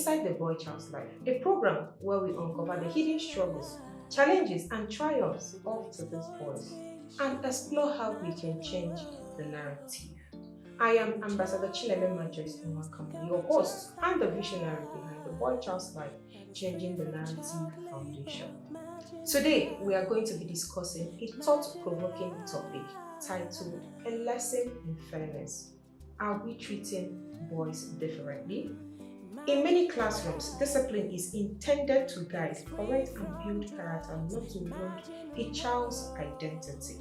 Inside the Boy Child's Life, a program where we uncover the hidden struggles, challenges, and triumphs of today's boys and explore how we can change the narrative. I am Ambassador Joyce Nwakanma, your host and the visionary behind the Boy Child's Life, Changing the Narrative Foundation. Today, we are going to be discussing a thought-provoking topic titled A Lesson in Fairness. Are we treating boys differently? In many classrooms, discipline is intended to guide, correct, and build character, not to wound a child's identity.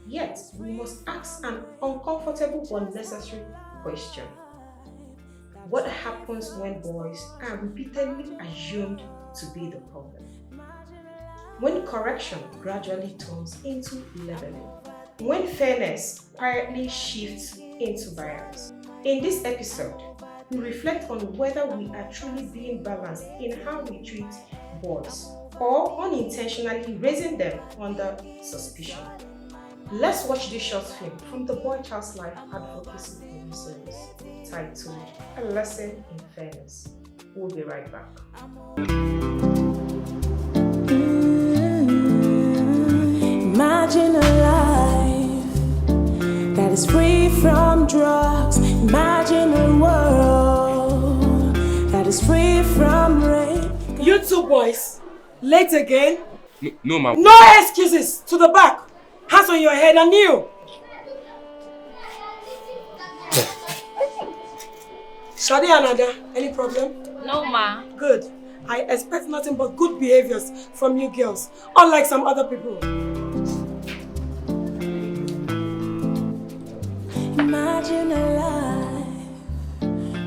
Yet, we must ask an uncomfortable but necessary question. What happens when boys are repeatedly assumed to be the problem? When correction gradually turns into leveling? When fairness quietly shifts into bias? In this episode, we reflect on whether we are truly being balanced in how we treat boys or unintentionally raising them under suspicion. Let's watch this short film from the Boy Child's Life Advocacy series titled A Lesson in Fairness. We'll be right back. Imagine a life that is free from drugs. Imagine a world that is free from rape. You two boys, late again? No, ma'am. No excuses! To the back! Hands on your head and kneel! Shadi and Ada, any problem? No, ma. Good. I expect nothing but good behaviors from you girls, unlike some other people. Imagine a life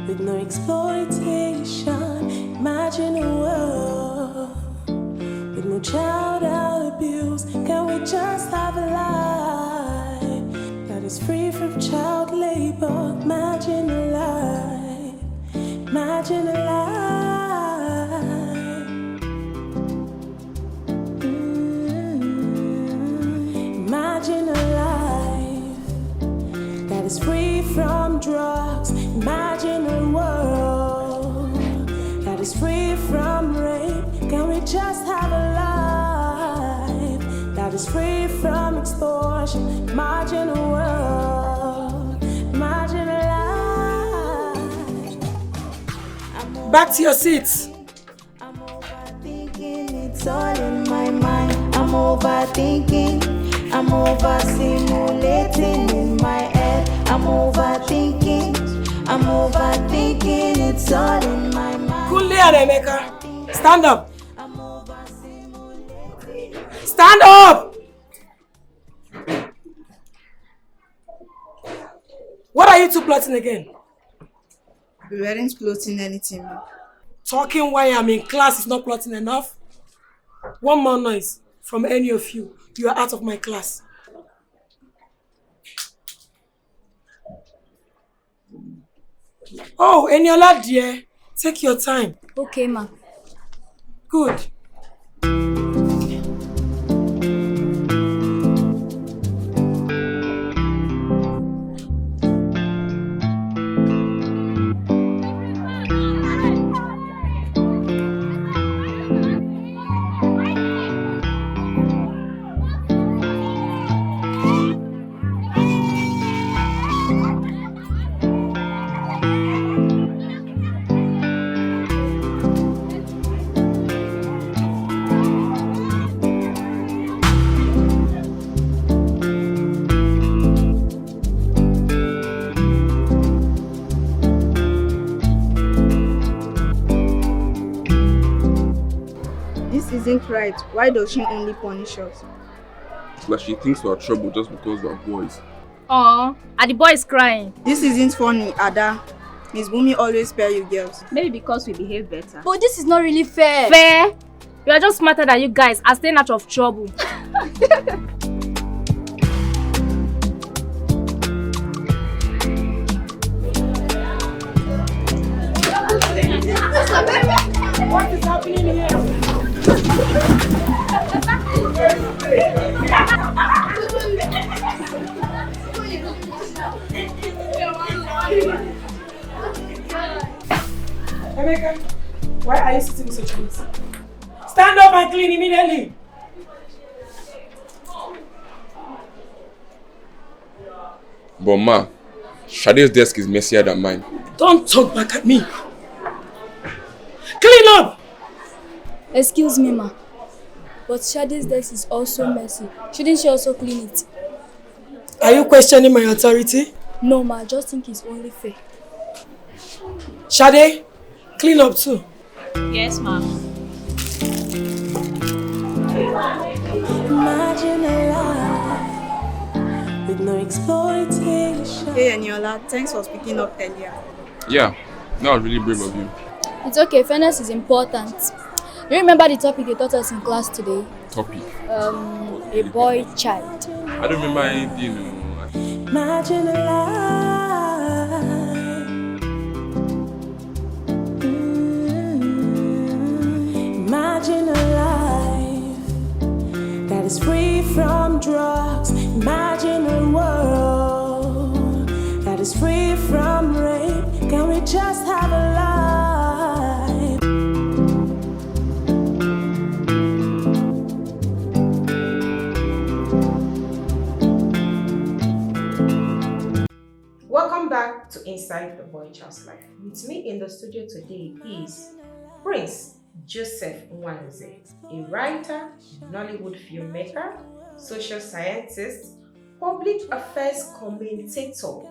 with no exploitation. Imagine a world with no child abuse. Can we just have a life that is free from child labor? Imagine a life. Imagine a life. Imagine a life that is free from drugs. Imagine a world that is free from rape. Can we just have a life that is free from extortion? Imagine a world. Imagine a life. Back to your seats. I'm overthinking, it's all in my mind. I'm overthinking, I'm overstimulating in my head. I'm overthinking, it's all in my mind. Kunle and Emeka, stand up. Stand up! What are you two plotting again? We weren't plotting anything. Talking while I'm in class is not plotting enough? One more noise from any of you. You are out of my class. Oh, Eniola dear, take your time. Okay, ma. Good. Isn't right. Why does she only punish us? It's like she thinks we are trouble just because we are boys. Aww, are the boys crying? This isn't funny, Ada. Miss Bumi always spare you girls. Maybe because we behave better. But this is not really fair. Fair? You are just smarter than you guys are staying out of trouble. What is happening here? Emeka, Why are you sitting in such a mess? Stand up and clean immediately. But ma, Shade's desk is messier than mine. Don't talk back at me. Clean up! Excuse me, ma. But Shade's desk is also messy. Shouldn't she also clean it? Are you questioning my authority? No, ma. I just think it's only fair. Shade, clean up too. Yes, ma'am. Imagine a life with no exploitation. Hey, Eniola, thanks for speaking up earlier. Yeah, that was really brave of you. It's okay. Fairness is important. You remember the topic they taught us in class today? Topic. A boy child. I don't remember anything. Imagine a life. Imagine a life that is free from drugs. Imagine a world that is free from rape. Can we just have a life? Welcome back to Inside the Boy Child's Life. With me in the studio today is Prince Joseph Nwanze, a writer, Nollywood filmmaker, social scientist, public affairs commentator,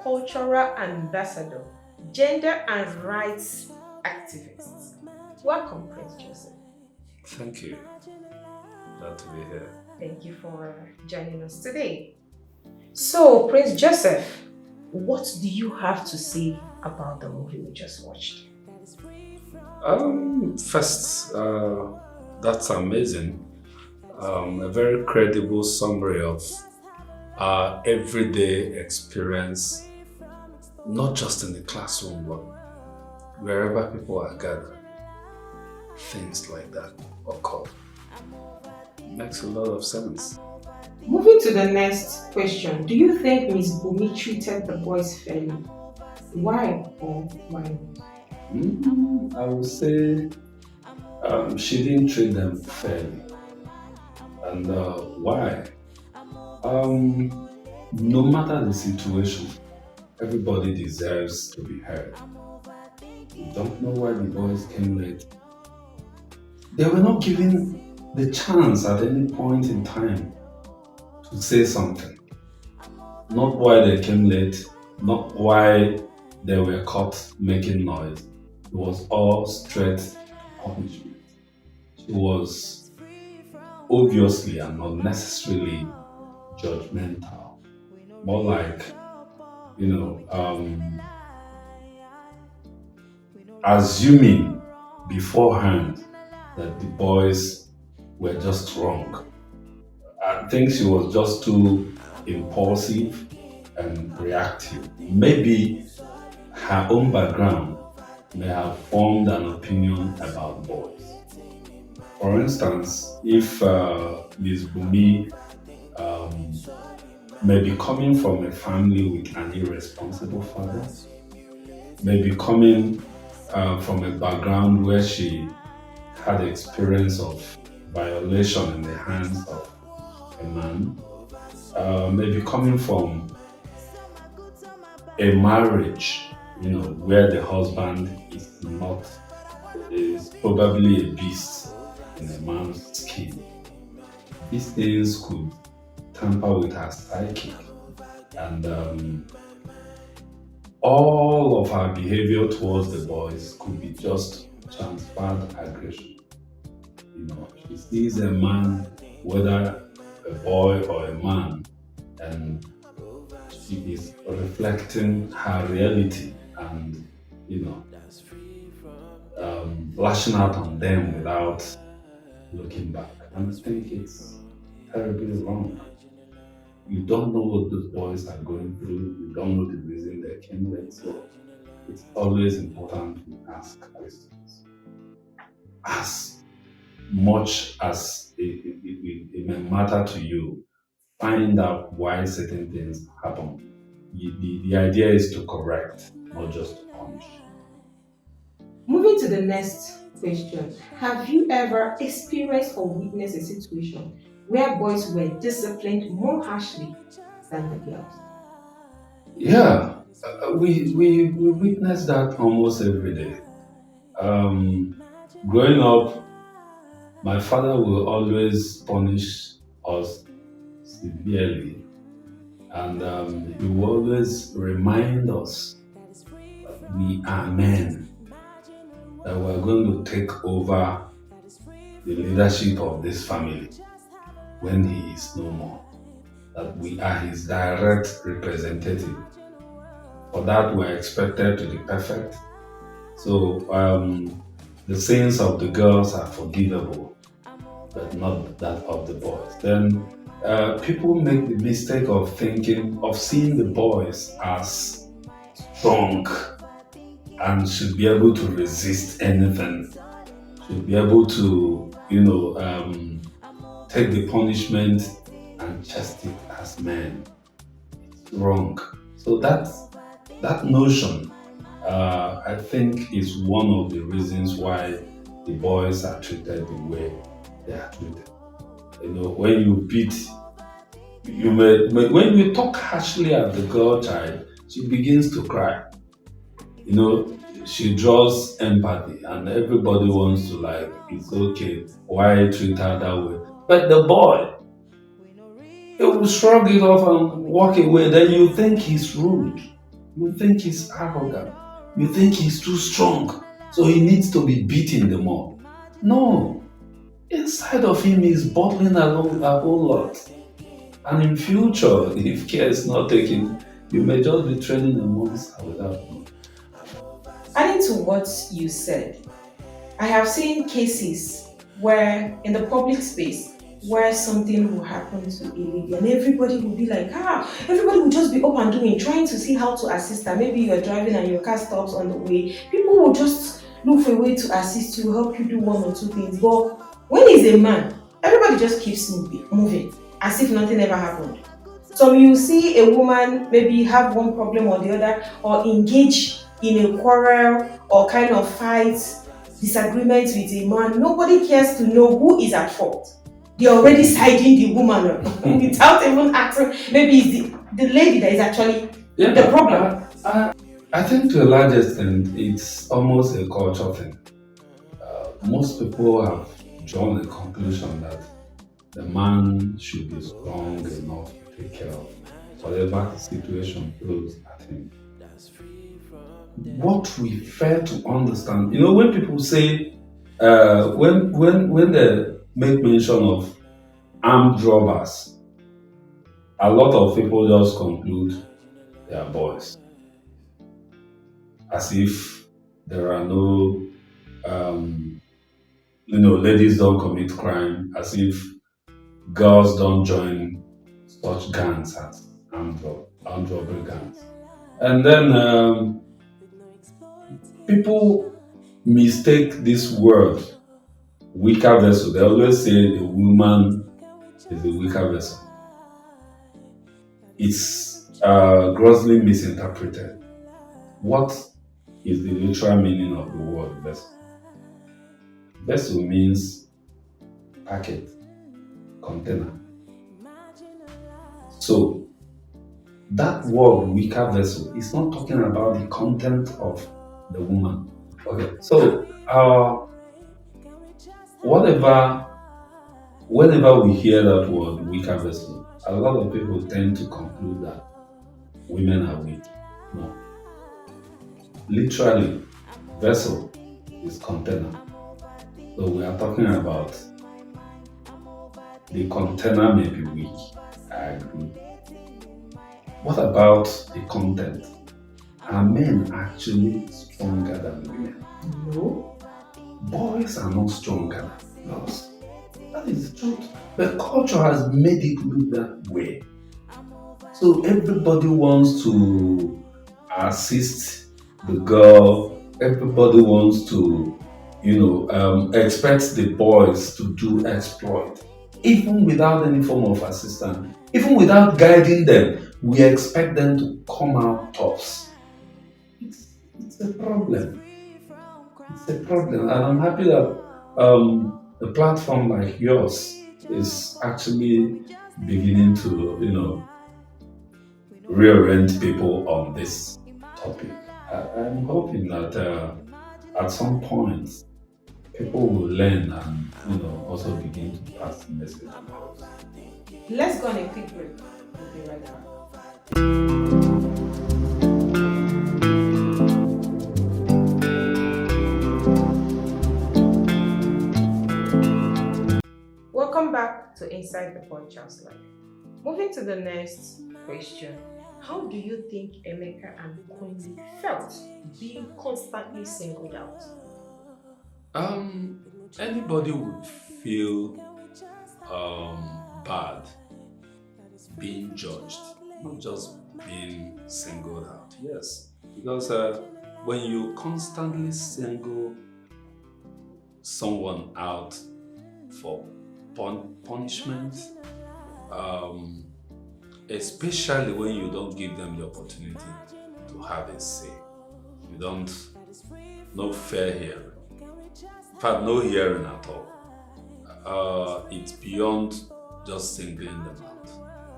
cultural ambassador, gender and rights activist. Welcome, Prince Joseph. Thank you. Glad to be here. Thank you for joining us today. So, Prince Joseph, what do you have to say about the movie we just watched? First, that's amazing. A very credible summary of our everyday experience, not just in the classroom, but wherever people are gathered. Things like that occur. Makes a lot of sense. Moving to the next question, do you think Miss Bumi treated the boys fairly? Why or why not? I would say she didn't treat them fairly. And why? No matter the situation, everybody deserves to be heard. We don't know why the boys came late. They were not given the chance at any point in time to say something. Not why they came late, not why they were caught making noise. It was all straight punishment. It was obviously and not necessarily judgmental. More like, assuming beforehand that the boys were just wrong. I think she was just too impulsive and reactive. Maybe her own background may have formed an opinion about boys. For instance, if Ms. Bumi may be coming from a family with an irresponsible father, may be coming from a background where she had experience of violation in the hands of a man, maybe coming from a marriage, where the husband is probably a beast in a man's skin. These things could tamper with her psyche, and all of her behavior towards the boys could be just transferred aggression. She sees a man, whether a boy or a man, and she is reflecting her reality and, lashing out on them without looking back. And I think it's terribly wrong. You don't know what those boys are going through. You don't know the reason they came late. So it's always important to ask questions. As much as it may matter to you, find out why certain things happen. The idea is to correct, not just to punish. Moving to the next question. Have you ever experienced or witnessed a situation where boys were disciplined more harshly than the girls? Yeah, we witness that almost every day. Growing up, my father will always punish us severely, and he will always remind us that we are men, that we are going to take over the leadership of this family when he is no more, that we are his direct representative. For that, we are expected to be perfect. So the sins of the girls are forgivable, but not that of the boys. Then people make the mistake of seeing the boys as strong and should be able to resist anything, should be able to, take the punishment and chest it as men. It's wrong. So that notion, I think, is one of the reasons why the boys are treated the way they are treated. When you beat, when you talk harshly at the girl child, she begins to cry. She draws empathy, and everybody wants to, like, it's okay, why treat her that way? But the boy, he will shrug it off and walk away. Then you think he's rude, you think he's arrogant, you think he's too strong, so he needs to be beaten the more. No, inside of him is bottling along a whole lot. And in future, if care is not taken, you may just be training a monster without knowing. Adding to what you said, I have seen cases where in the public space where something will happen to a lady and everybody will be like, everybody will just be up and doing, trying to see how to assist her. Maybe you're driving and your car stops on the way. People will just look for a way to assist you, help you do one or two things. But when he's a man, everybody just keeps moving as if nothing ever happened. So you see a woman maybe have one problem or the other, or engage in a quarrel or kind of fight, disagreement with a man. Nobody cares to know who is at fault. They're already siding the woman without even asking. Maybe it's the lady that is actually the problem. I think to a large extent, it's almost a culture thing. Most people have drawn a conclusion that the man should be strong enough to take care of whatever situation throws at him. What we fail to understand, when people say, when they make mention of armed robbers, a lot of people just conclude they are boys, as if there are no, ladies don't commit crime, as if girls don't join such gangs as armed robbery gangs. And then people mistake this word, weaker vessel. They always say a woman is a weaker vessel. It's grossly misinterpreted. What is the literal meaning of the word vessel? Vessel means packet, container. So that word weaker vessel is not talking about the content of the woman. Okay, so whenever we hear that word weaker vessel, a lot of people tend to conclude that women are weak. No. Literally, vessel is container. So we are talking about the container may be weak. I agree. What about the content? Are men actually stronger than women? No. Boys are not stronger than girls. That is the truth. The culture has made it look that way. So everybody wants to assist the girl. Everybody wants to, expect the boys to do exploit. Even without any form of assistance, even without guiding them, we expect them to come out tops. It's a problem. it's a problem, and I'm happy that a platform like yours is actually beginning to, reorient people on this topic. I'm hoping that at some point people will learn and also begin to pass the message across. Let's go on a quick break. We'll be right back. Welcome back to Inside the Boy Child's Life. Moving to the next question. How do you think Emeka and Kunmi felt being constantly singled out? Anybody would feel bad being judged, not just being singled out. Yes, because when you constantly single someone out for punishment, especially when you don't give them the opportunity to have a say, you don't, no fair hearing. In fact, no hearing at all. It's beyond just singling them out.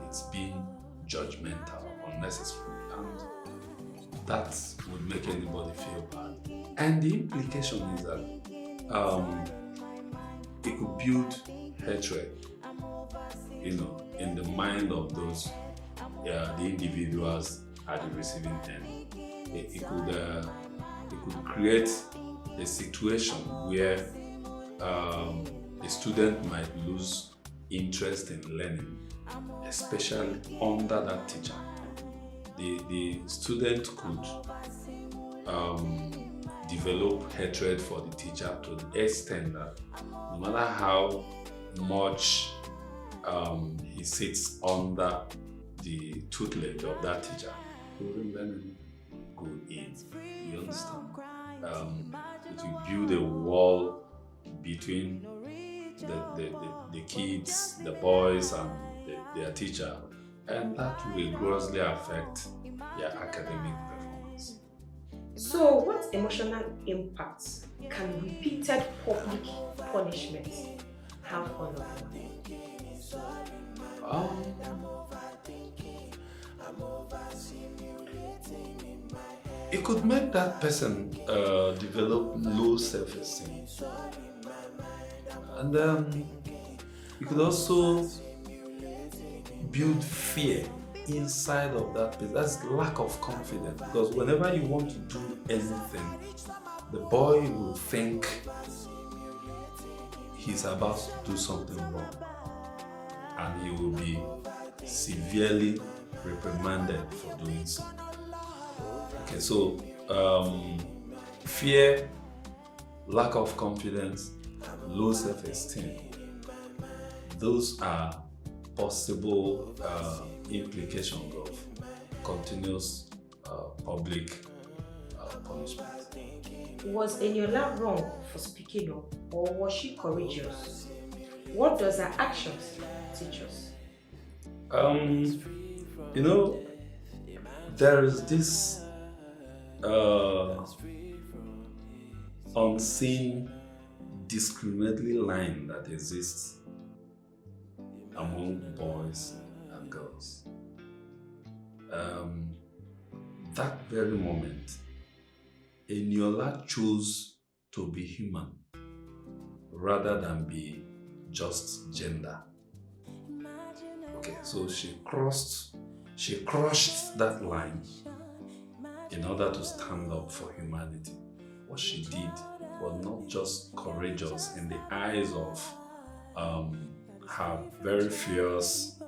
It's being judgmental, unnecessary, and that would make anybody feel bad. And the implication is that it could build hatred, in the mind of those, the individuals at the receiving end. It could create a situation where a student might lose interest in learning, especially under that teacher. The student could develop hatred for the teacher to the extent that no matter how much he sits under the tutelage of that teacher, he wouldn't learn good in. You understand? It will build a wall between the kids, the boys, and their teacher, and that will grossly affect their academic performance. So, what emotional impacts can repeated public punishment have on a woman? It could make that person develop low self-esteem, and it could also build fear inside of that person. That's lack of confidence, because whenever you want to do anything, the boy will think he's about to do something wrong, and he will be severely reprimanded for doing so. Okay, so fear, lack of confidence, low self-esteem, those are possible implications of continuous public punishment. Was Eniola wrong for speaking up, or was she courageous? What does her actions teach us? There is this unseen discriminatory line that exists among boys and girls. That very moment, Eniola chose to be human rather than be just gender. Okay, so she crushed that line in order to stand up for humanity. What she did was not just courageous in the eyes of her very fierce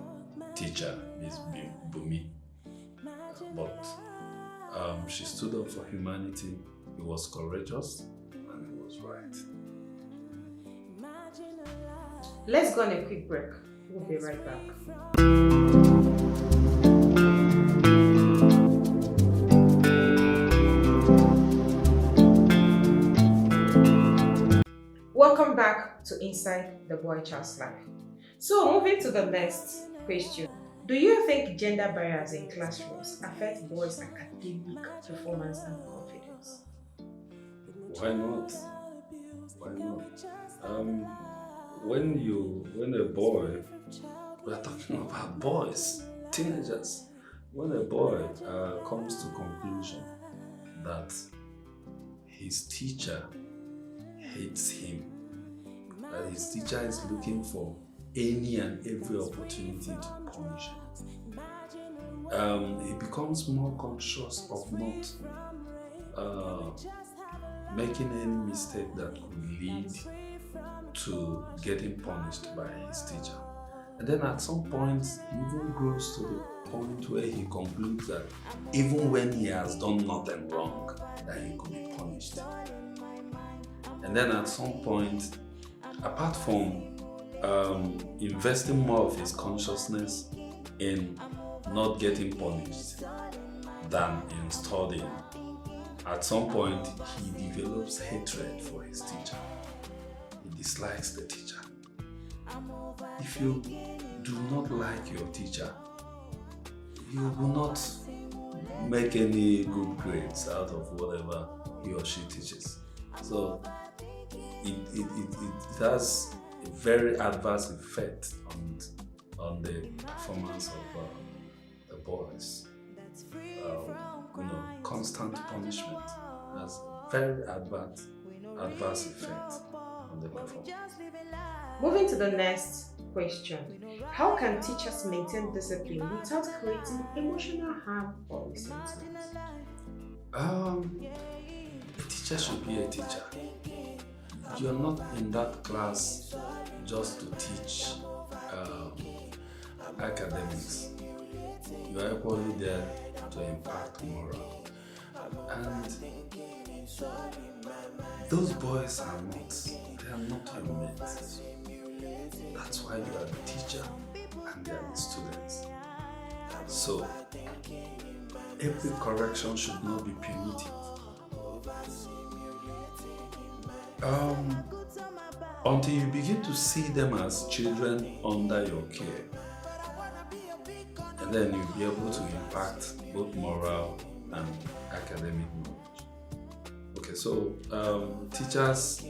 teacher, Miss Bumi, but she stood up for humanity. It was courageous and it was right. Let's go on a quick break. We'll be right back. Welcome back to Inside the Boy Child's Life. So, moving to the next question. Do you think gender barriers in classrooms affect boys' academic performance and confidence? Why not? Why not? When a boy, we're talking about boys, teenagers. When a boy comes to conclusion that his teacher hates him, that his teacher is looking for any and every opportunity to punish him, he becomes more conscious of not making any mistake that could lead to getting punished by his teacher. And then at some point, he even grows to the point where he concludes that even when he has done nothing wrong, that he could be punished. And then at some point, apart from investing more of his consciousness in not getting punished than in studying, at some point he develops hatred for his teacher. He dislikes the teacher. If you do not like your teacher, you will not make any good grades out of whatever he or she teaches. So it has a very adverse effect on the performance of the boys. Constant punishment has a very adverse effect on the performance. Moving to the next question. How can teachers maintain discipline without creating emotional harm or resentment? A teacher should be a teacher. You're not in that class just to teach academics. You are equally there to impact moral. And those boys are not your mates. That's why you are the teacher and they are the students. So every correction should not be punitive. Until you begin to see them as children under your care, and then you'll be able to impact both moral and academic knowledge. Okay, so teachers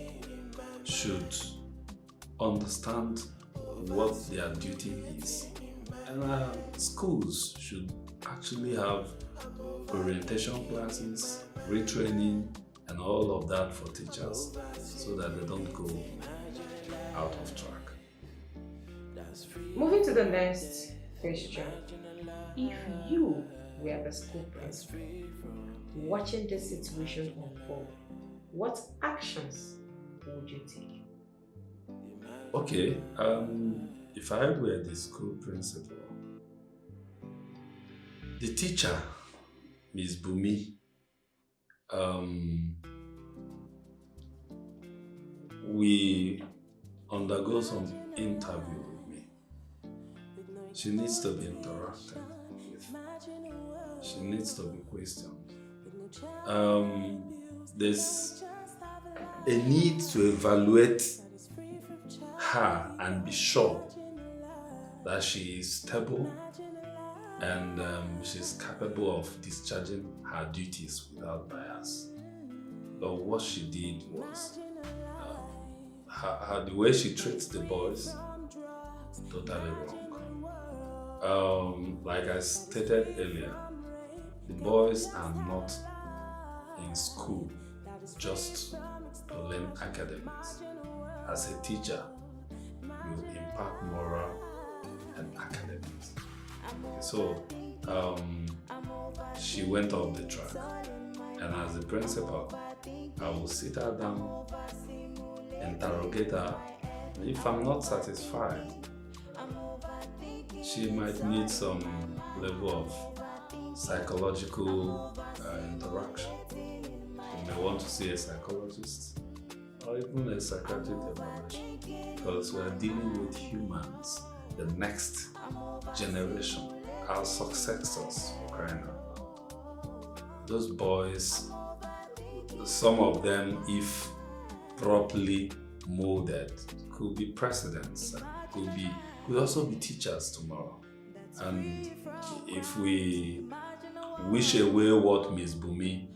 should understand what their duty is, and schools should actually have orientation classes, retraining, and all of that for teachers so that they don't go out of track. Moving to the next question. If you were the school principal watching this situation unfold, what actions would you take? Okay, if I were the school principal, the teacher, Miss Bumi, we undergo some interview with me. She needs to be interacted with. She needs to be questioned. There's a need to evaluate her and be sure that she is stable and she's capable of discharging her duties without bias. But what she did was the way she treats the boys, totally wrong. Like I stated earlier, the boys are not in school just to learn academics. As a teacher, you impact moral and academics. So she went off the track, and as the principal, I will sit her down, interrogate her. If I'm not satisfied, she might need some level of psychological interaction. You may want to see a psychologist or even a psychiatric evaluation, because we are dealing with humans, the next generation, our successors, for crying out loud. Those boys, some of them, if properly molded, could be presidents, could also be teachers tomorrow. And if we wish away what Miss Bumi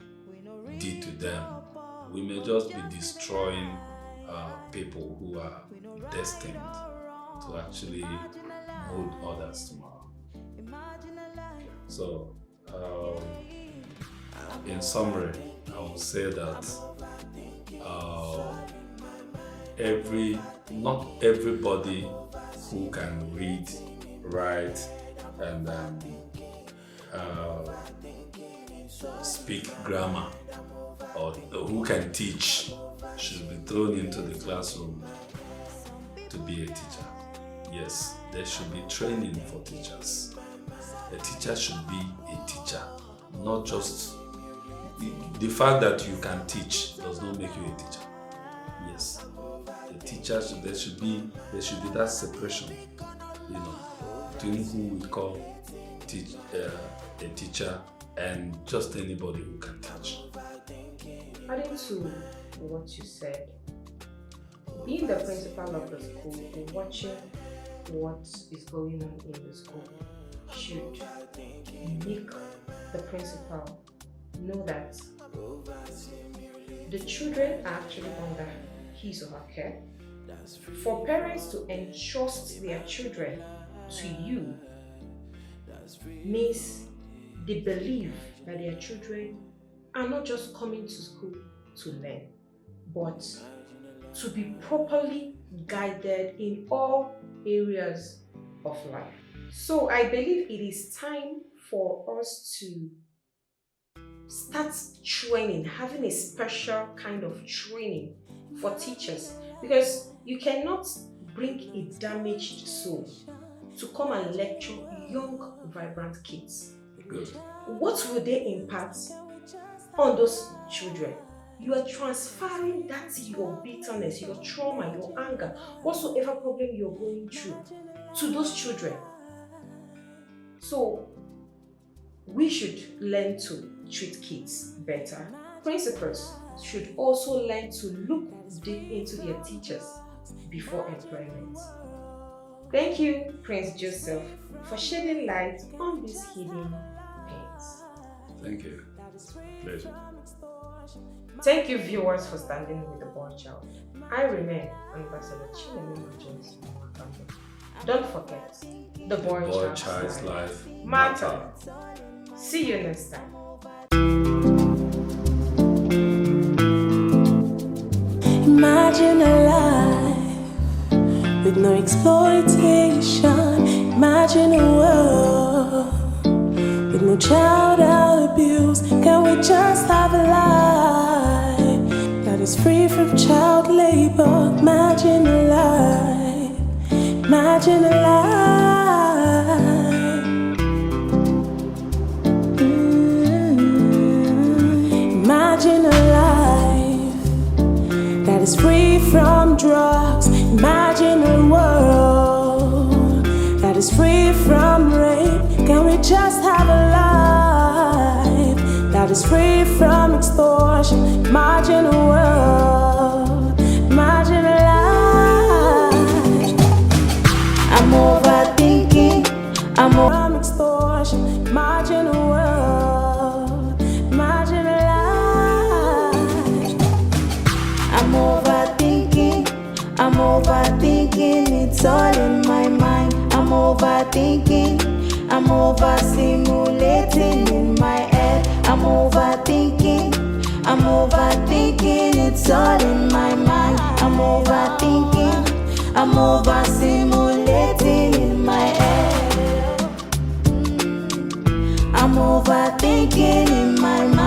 did to them, we may just be destroying people who are destined to actually mold others tomorrow. So, in summary, I will say that not everybody who can read, write, and speak grammar, or who can teach, should be thrown into the classroom to be a teacher. Yes, there should be training for teachers. A teacher should be a teacher, not just the fact that you can teach does not make you a teacher. Yes, a teacher there should be that separation, between who we call a teacher and just anybody who can teach. Adding to what you said, being the principal of the school and watching what is going on in the school should make the principal know that the children are actually under his or her care. For parents to entrust their children to you means they believe that their children are not just coming to school to learn, but to be properly guided in all areas of life. So I believe it is time for us to start training, having a special kind of training for teachers, because you cannot bring a damaged soul to come and lecture young, vibrant kids. Good. What will they impact on those children? You are transferring that your bitterness, your trauma, your anger, whatsoever problem you're going through to those children. So we should learn to treat kids better. Principals should also learn to look deep into their teachers before employment. Thank you, Prince Joseph, for shedding light on these hidden pains. Thank you. Pleasure. Thank you, viewers, for standing with the boy child. I remain Ambassador Joyce. Don't forget, the boy child's life matter. See you next time. Imagine a life with no exploitation. Imagine a world with no child abuse. Can we just have a life that is free from child labor? Imagine a life. Imagine a life. Imagine a life that is free from drugs. Imagine a world that is free from rape. Can we just have a life that is free from extortion? Imagine a world. Imagine a life. I'm overthinking. I'm from extortion. Imagine a world. Imagine a life. I'm overthinking. I'm overthinking. It's all in my mind. I'm overthinking. I'm over simulating in my head. I'm overthinking. I'm overthinking. It's all in my mind. I'm overthinking. I'm over simulating in my head. I'm overthinking in my mind.